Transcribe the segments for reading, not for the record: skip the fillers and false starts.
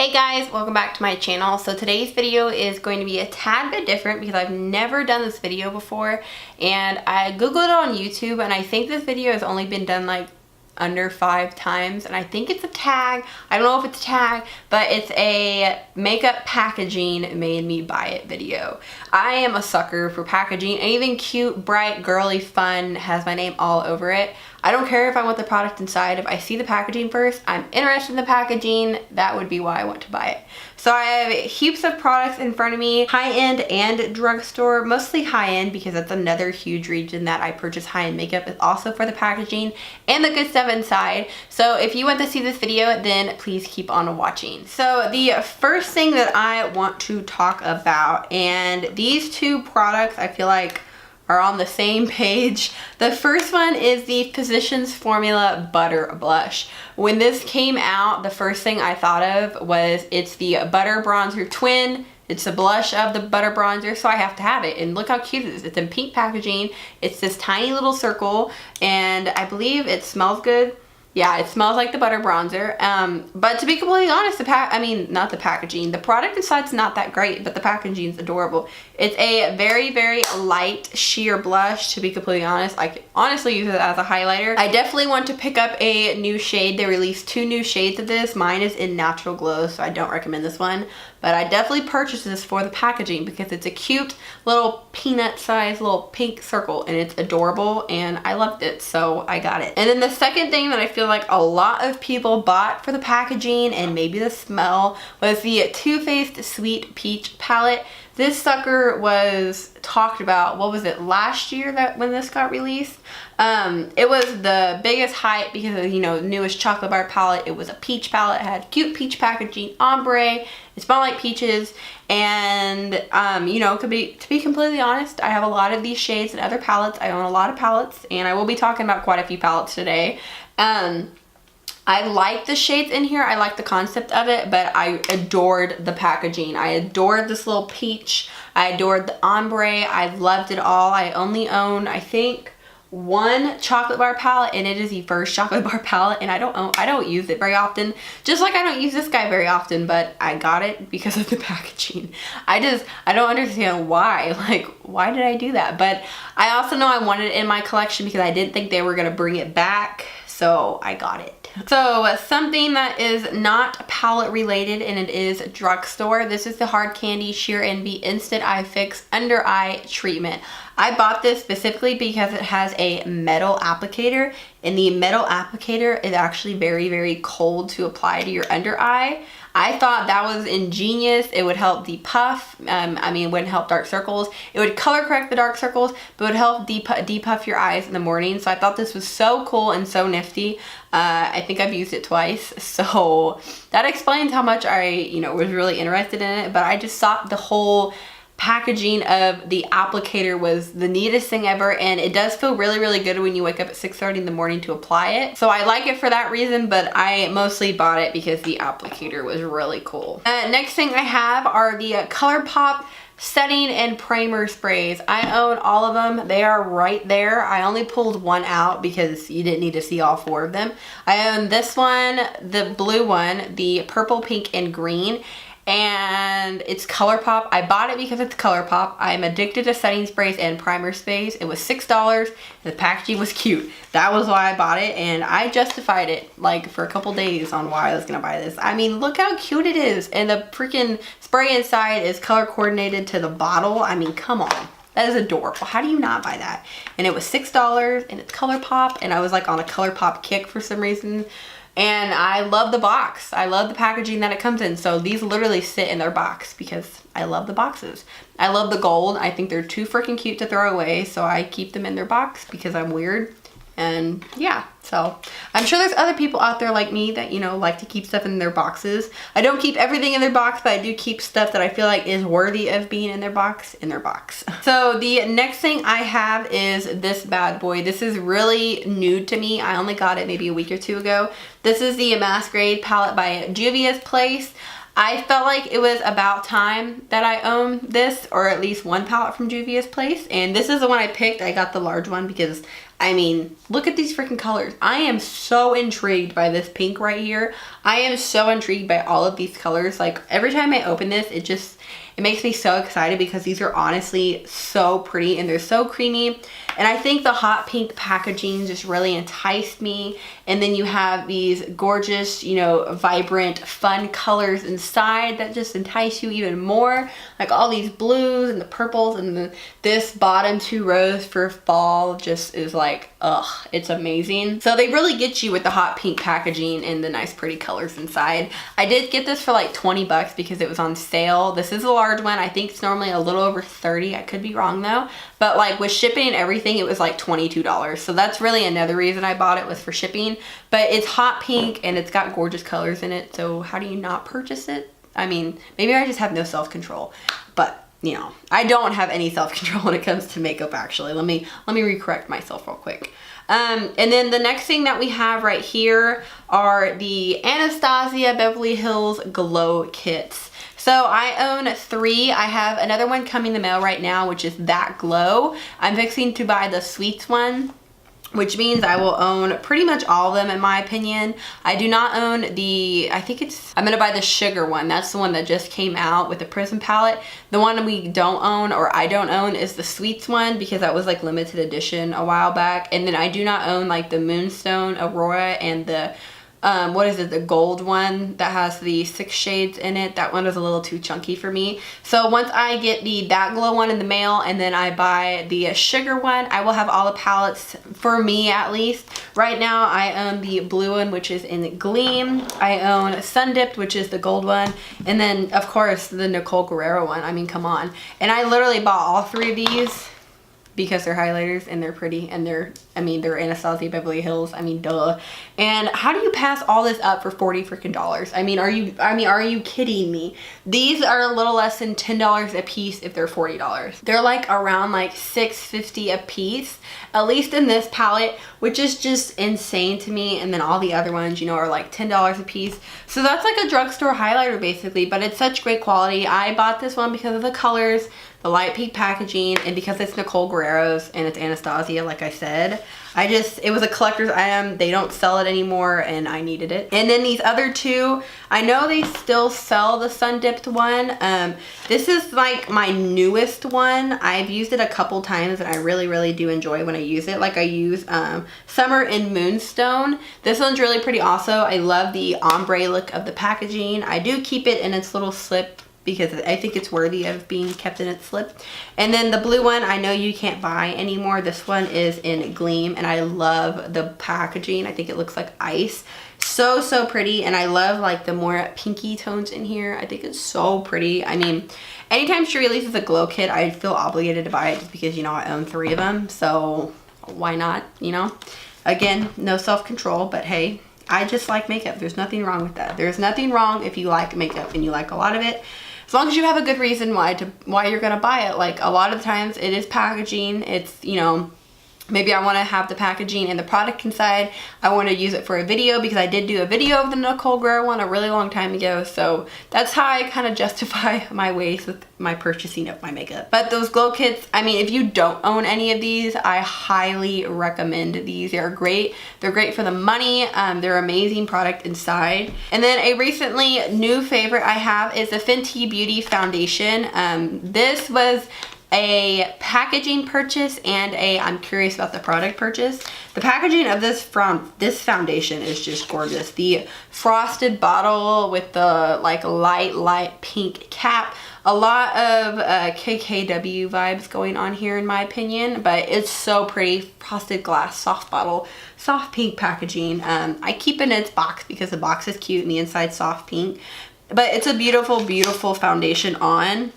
Hey guys, welcome back to my channel. So today's video is going to be a tad bit different because I've never done this video before, and I googled it on YouTube and I think this video has only been done like under 5 times, and I think it's a tag. I don't know if it's a tag, but it's a makeup packaging made me buy it video. I am a sucker for packaging. Anything cute, bright, girly, fun has my name all over it. I don't care if I want the product inside. If I see the packaging first, I'm interested in the packaging, that would be why I want to buy it. So I have heaps of products in front of me, high-end and drugstore, mostly high-end because that's another huge region that I purchase high-end makeup, is also for the packaging and the good stuff inside. So if you want to see this video, then please keep on watching. So the first thing that I want to talk about, and these two products I feel like are on the same page. The first one is the Physicians Formula Butter Blush. When this came out, the first thing I thought of was it's the Butter Bronzer Twin. It's a blush of the Butter Bronzer, so I have to have it. And look how cute it is. It's in pink packaging. It's this tiny little circle, and I believe it smells good. Yeah, it smells like the Butter Bronzer. But to be completely honest, not the packaging. The product inside's not that great, but the packaging's adorable. It's a very, very light sheer blush, to be completely honest. I could honestly use it as a highlighter. I definitely want to pick up a new shade. They released 2 new shades of this. Mine is in Natural Glow, so I don't recommend this one. But I definitely purchased this for the packaging because it's a cute little peanut-sized little pink circle, and it's adorable, and I loved it, so I got it. And then the second thing that I feel like a lot of people bought for the packaging and maybe the smell was the Too Faced Sweet Peach palette. This sucker was talked about, what was it, last year that when this got released? It was the biggest hype because of, you know, newest chocolate bar palette. It was a peach palette. It had cute peach packaging, ombre. It smelled like peaches, and you know, to be completely honest, I have a lot of these shades and other palettes. I own a lot of palettes, and I will be talking about quite a few palettes today. I like the shades in here. I like the concept of it, but I adored the packaging. I adored this little peach. I adored the ombre. I loved it all. I only own, I think, 1 chocolate bar palette, and it is the first chocolate bar palette, and I don't use it very often, just like I don't use this guy very often, but I got it because of the packaging. I don't understand why. Like, why did I do that? But I also know I wanted it in my collection because I didn't think they were gonna bring it back, so I got it. So something that is not palette related, and it is drugstore. This is the Hard Candy Sheer Envy Instant Eye Fix Under Eye Treatment. I bought this specifically because it has a metal applicator, and the metal applicator is actually very, very cold to apply to your under eye. I thought that was ingenious. It would help depuff. It wouldn't help dark circles. It would color correct the dark circles, but it would help depuff your eyes in the morning. So I thought this was so cool and so nifty. I think I've used it twice, so that explains how much I, was really interested in it. But I just thought the whole packaging of the applicator was the neatest thing ever, and it does feel really, really good when you wake up at 6:30 in the morning to apply it. So I like it for that reason, but I mostly bought it because the applicator was really cool. Next thing I have are the Colourpop setting and primer sprays. I own all of them. They are right there. I only pulled one out because you didn't need to see all 4 of them. I own this one, the blue one, the purple, pink, and green, and it's Colourpop. I bought it because it's Colourpop. I'm addicted to setting sprays and primer sprays. It was $6. The packaging was cute. That was why I bought it, and I justified it like for a couple days on why I was gonna buy this. I mean, look how cute it is, and the freaking spray inside is color coordinated to the bottle. I mean, come on. That is adorable. How do you not buy that? And it was $6, and it's Colourpop, and I was like on a Colourpop kick for some reason. And I love the box. I love the packaging that it comes in. So these literally sit in their box because I love the boxes. I love the gold. I think they're too freaking cute to throw away, so I keep them in their box because I'm weird. And yeah, so I'm sure there's other people out there like me that, like to keep stuff in their boxes. I don't keep everything in their box, but I do keep stuff that I feel like is worthy of being in their box, So the next thing I have is this bad boy. This is really new to me. I only got it maybe a week or 2 ago. This is the Masquerade palette by Juivas Place. I felt like it was about time that I owned this, or at least one palette from Juvia's Place, and this is the one I picked. I got the large one because I mean, look at these freaking colors. I am so intrigued by this pink right here. I am so intrigued by all of these colors. Like every time I open this, it makes me so excited because these are honestly so pretty and they're so creamy. And I think the hot pink packaging just really enticed me. And then you have these gorgeous, you know, vibrant, fun colors inside that just entice you even more. Like all these blues and the purples, and this bottom 2 rows for fall just is like, ugh, it's amazing. So they really get you with the hot pink packaging and the nice pretty colors inside. I did get this for like 20 bucks because it was on sale. This is a large one. I think it's normally a little over 30. I could be wrong though. But like with shipping and everything, it was like $22. So that's really another reason I bought it, was for shipping. But it's hot pink and it's got gorgeous colors in it. So how do you not purchase it? I mean, maybe I just have no self-control, but you know, I don't have any self-control when it comes to makeup actually. Let me recorrect myself real quick. And then the next thing that we have right here are the Anastasia Beverly Hills Glow Kits. So I own 3. I have another one coming in the mail right now, which is That Glow. I'm fixing to buy the Sweets one, which means I will own pretty much all of them in my opinion. I do not own I'm gonna buy the Sugar one. That's the one that just came out with the Prism palette. The one we don't own, or I don't own, is the Sweets one because that was like limited edition a while back. And then I do not own like the Moonstone Aurora and the the gold one that has the 6 shades in it. That one was a little too chunky for me. So once I get the That Glow one in the mail and then I buy the Sugar one, I will have all the palettes, for me at least. Right now I own the blue one, which is in Gleam. I own Sun Dipped, which is the gold one. And then of course the Nicole Guerrero one. I mean, come on. And I literally bought all 3 of these because they're highlighters and they're pretty and they're Anastasia Beverly Hills. I mean, duh. And how do you pass all this up for $40 freaking dollars? I mean, are you kidding me? These are a little less than $10 a piece if they're $40. They're like around like $6.50 a piece, at least in this palette, which is just insane to me. And then all the other ones, you know, are like $10 a piece. So that's like a drugstore highlighter basically, but it's such great quality. I bought this one because of the colors, the light pink packaging, and because it's Nicole Guerrero's and it's Anastasia, like I said. It was a collector's item. They don't sell it anymore and I needed it. And then these other 2, I know they still sell the Sun Dipped one. This is like my newest one. I've used it a couple times and I really do enjoy when I use it. Like I use Summer in Moonstone. This one's really pretty also. I love the ombre look of the packaging. I do keep it in its little slip because I think it's worthy of being kept in its slip. And then the blue one, I know you can't buy anymore. This one is in Gleam and I love the packaging. I think it looks like ice. So pretty, and I love like the more pinky tones in here. I think it's so pretty. I mean, anytime she releases a glow kit, I feel obligated to buy it just because, you know, I own 3 of them. So why not, you know? Again, no self-control, but hey, I just like makeup. There's nothing wrong with that. There's nothing wrong if you like makeup and you like a lot of it. As long as you have a good reason why you're gonna buy it. Like a lot of times it is packaging. It's, you know, maybe I want to have the packaging and the product inside. I want to use it for a video because I did do a video of the Nicole Guerrero one a really long time ago. So that's how I kind of justify my ways with my purchasing of my makeup. But those glow kits, I mean, if you don't own any of these, I highly recommend these. They're great. They're great for the money. They're amazing product inside. And then a recently new favorite I have is the Fenty Beauty Foundation. This was a packaging purchase and I'm curious about the product purchase. The packaging of this foundation is just gorgeous. The frosted bottle with the like light pink cap. A lot of KKW vibes going on here in my opinion, but it's so pretty. Frosted glass, soft bottle, soft pink packaging. I keep it in its box because the box is cute and the inside's soft pink. But it's a beautiful foundation on.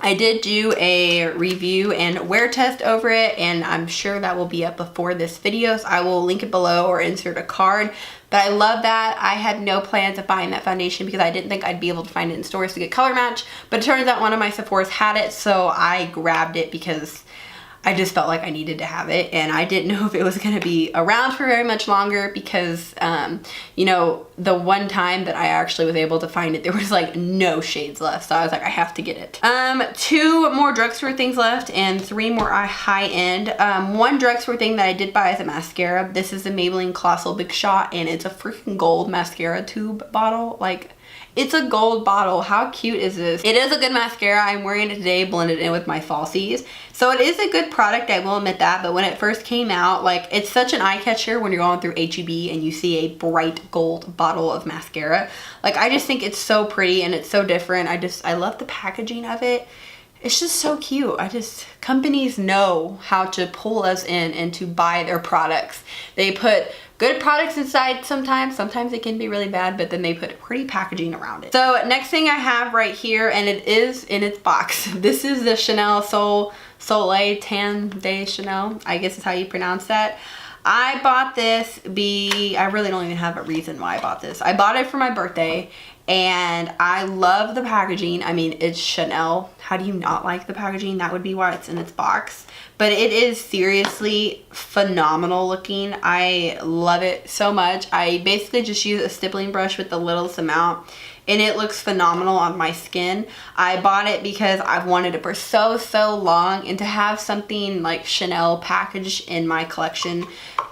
I did do a review and wear test over it, and I'm sure that will be up before this video, so I will link it below or insert a card. But I love that. I had no plans of buying that foundation because I didn't think I'd be able to find it in stores to get color match, but it turns out one of my Sephora's had it, so I grabbed it because I just felt like I needed to have it, and I didn't know if it was going to be around for very much longer because, you know, the one time that I actually was able to find it, there was like no shades left. So I was like, I have to get it. 2 more drugstore things left and 3 more high-end. One drugstore thing that I did buy is a mascara. This is the Maybelline Colossal Big Shot, and it's a freaking gold mascara tube bottle. Like, it's a gold bottle. How cute is this? It is a good mascara. I'm wearing it today, blended in with my falsies. So it is a good product, I will admit that. But when it first came out, like, it's such an eye catcher when you're going through HEB and you see a bright gold bottle of mascara. Like, I just think it's so pretty and it's so different. I love the packaging of it. It's just so cute. Companies know how to pull us in and to buy their products. They put good products inside sometimes. Sometimes it can be really bad, but then they put pretty packaging around it. So next thing I have right here, and it is in its box. This is the Chanel Soleil Tan de Chanel. I guess is how you pronounce that. I bought this I really don't even have a reason why I bought this. I bought it for my birthday, and I love the packaging. I mean, it's Chanel. How do you not like the packaging? That would be why it's in its box. But it is seriously phenomenal looking. I love it so much. I basically just use a stippling brush with the littlest amount, and it looks phenomenal on my skin. I bought it because I've wanted it for so long, and to have something like Chanel packaged in my collection,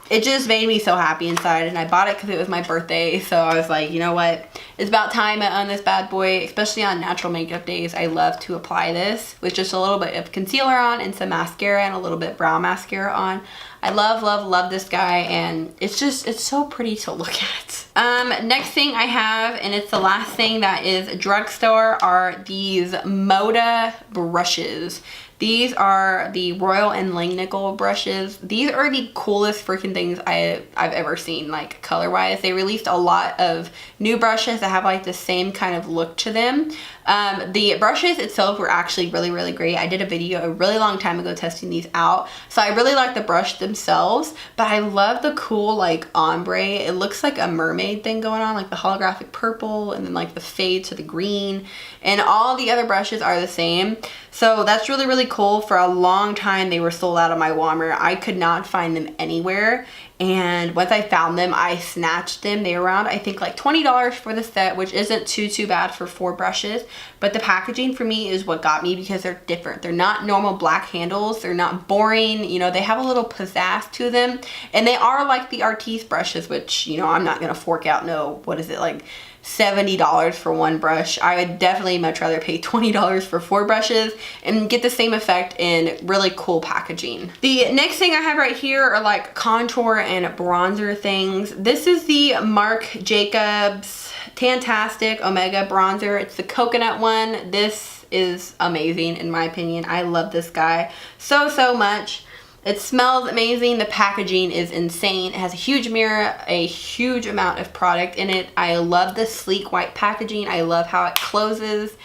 it just made me so happy inside. And I bought it because it was my birthday, so I was like, you know what, it's about time I own this bad boy. Especially on natural makeup days, I love to apply this with just a little bit of concealer on and some mascara and a little bit brown mascara on. I love this guy, and it's so pretty to look at. Next thing I have, and it's the last thing that is drugstore, are these Moda brushes. These are the Royal and Langnickel brushes. These are the coolest freaking things I've ever seen, like color wise. They released a lot of new brushes that have like the same kind of look to them. The brushes itself were actually really great. I did a video a really long time ago testing these out. So I really like the brush themselves, but I love the cool like ombre. It looks like a mermaid thing going on, like the holographic purple and then like the fade to the green, and all the other brushes are the same. So that's really cool. For a long time they were sold out of my Walmart. I could not find them anywhere, and once I found them, I snatched them. They were around, I think, like $20 for the set, which isn't too bad for 4 brushes. But the packaging for me is what got me, because they're different. They're not normal black handles. They're not boring. You know, they have a little pizzazz to them, and they are like the Artiste brushes, which, you know, I'm not gonna fork out what is it, like $70 for 1 brush. I would definitely much rather pay $20 for 4 brushes and get the same effect in really cool packaging. The next thing I have right here are like contour and bronzer things. This is the Marc Jacobs Tantastic Omega bronzer. It's the coconut one. This is amazing in my opinion. I love this guy so much. It smells amazing. The packaging is insane. It has a huge mirror, a huge amount of product in it. I love the sleek white packaging. I love how it closes.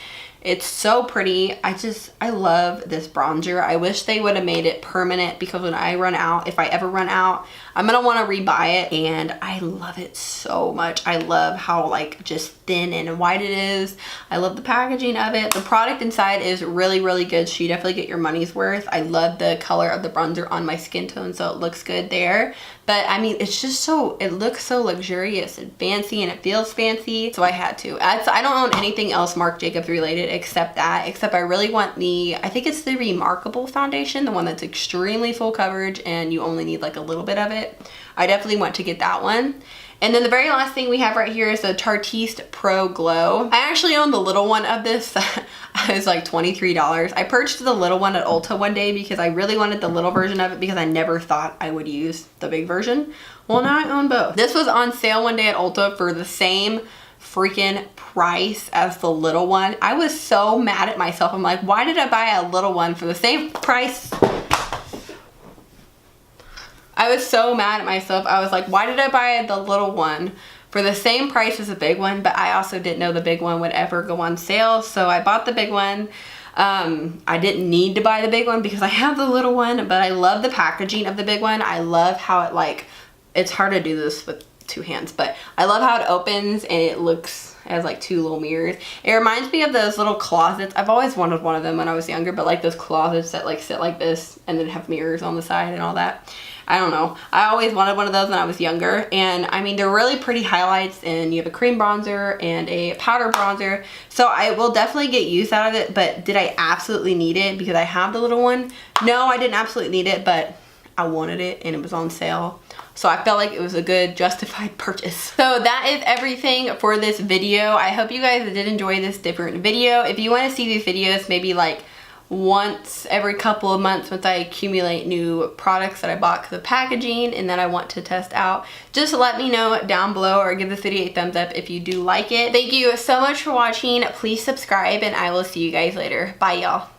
It's so pretty. I love this bronzer. I wish they would have made it permanent, because when I run out, if I ever run out, I'm gonna want to rebuy it, and I love it so much. I love how like just thin and white it is. I love the packaging of it. The product inside is really good, so you definitely get your money's worth. I love the color of the bronzer on my skin tone, so it looks good there. But I mean, it's just it looks so luxurious and fancy, and it feels fancy, so I had to. I don't own anything else Marc Jacobs related except that, except I really want I think it's the Remarkable foundation, the one that's extremely full coverage and you only need like a little bit of it. I definitely want to get that one. And then the very last thing we have right here is the Tartiste Pro Glow. I actually own the little one of this. It was like $23. I purchased the little one at Ulta one day because I really wanted the little version of it, because I never thought I would use the big version. Well, now I own both. This was on sale one day at Ulta for the same freaking price as the little one. I was so mad at myself. I'm like, why did I buy a little one for the same price? I was so mad at myself. I was like, why did I buy the little one for the same price as the big one? But I also didn't know the big one would ever go on sale, so I bought the big one. I didn't need to buy the big one because I have the little one, but I love the packaging of the big one. I love how it it's hard to do this with 2 hands, but I love how it opens and it looks It has like 2 little mirrors. It reminds me of those little closets. I've always wanted one of them when I was younger, but like those closets that like sit like this and then have mirrors on the side and all that. I don't know. I always wanted one of those when I was younger, and I mean, they're really pretty highlights, and you have a cream bronzer and a powder bronzer, so I will definitely get use out of it. But did I absolutely need it because I have the little one? No, I didn't absolutely need it, but I wanted it and it was on sale. So I felt like it was a good justified purchase. So that is everything for this video. I hope you guys did enjoy this different video. If you want to see these videos maybe like once every couple of months once I accumulate new products that I bought because of packaging and that I want to test out, just let me know down below or give this video a thumbs up if you do like it. Thank you so much for watching. Please subscribe and I will see you guys later. Bye y'all.